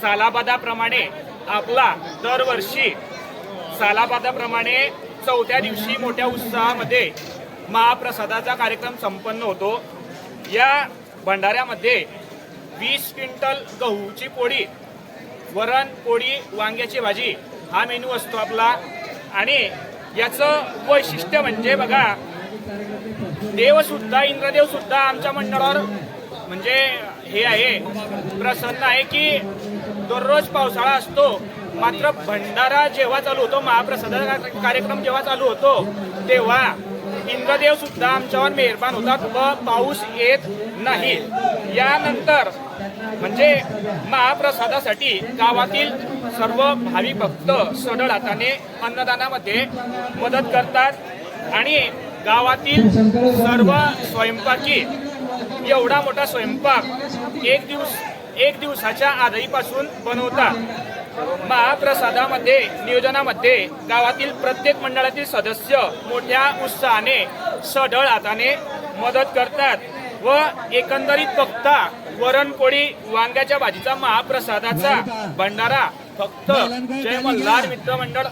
सालाबादाप्रमाणे आपला दरवर्षी सालाबादाप्रमाणे चौथ्या दिवशी मोठ्या उत्साहामध्ये महाप्रसादाचा कार्यक्रम संपन्न होतो। या भंडाऱ्यामध्ये 20 क्विंटल गहूची पोळी, वरण, पोळी, वांग्याची भाजी हा मेनू असतो आपला। आणि याचं वैशिष्ट्य म्हणजे बघा, देवसुद्धा इंद्रदेवसुद्धा आमच्या मंडळावर म्हणजे हे आहे, प्रसन्न आहे की दररोज पावसाळा असतो, मात्र भंडारा जेव्हा चालू होतो, महाप्रसादाचा कार्यक्रम जेव्हा चालू होतो, तेव्हा इंद्रदेव सुद्धा आमच्यावर मेहरबान होतात व पाऊस येत नाही। यानंतर म्हणजे महाप्रसादासाठी गावातील सर्व भाविक भक्त सढळ हाताने अन्नदानामध्ये मदत करतात आणि गावातील सर्व स्वयंपाकी एवढा मोठा स्वयंपाक एक दिवसाच्या आधीपासून बनवतात। महाप्रसादामध्ये नियोजनामध्ये गावातील प्रत्येक मंडळातील सदस्य मोठ्या उत्साहाने सढळ हाताने मदत करतात व एकंदरीत बघता वरणपोळी वांग्याच्या भाजीचा महाप्रसादाचा भंडारा फक्त जय मल्हार मित्र मंडळ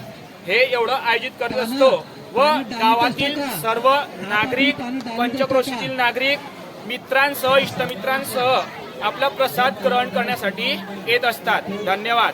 हे एवढं आयोजित करत असतो व गावातील सर्व नागरिक, पंचक्रोशीतील नागरिक मित्रांसह इष्टमित्रांसह आपला प्रसाद ग्रहण करण्यासाठी येत असतात। धन्यवाद।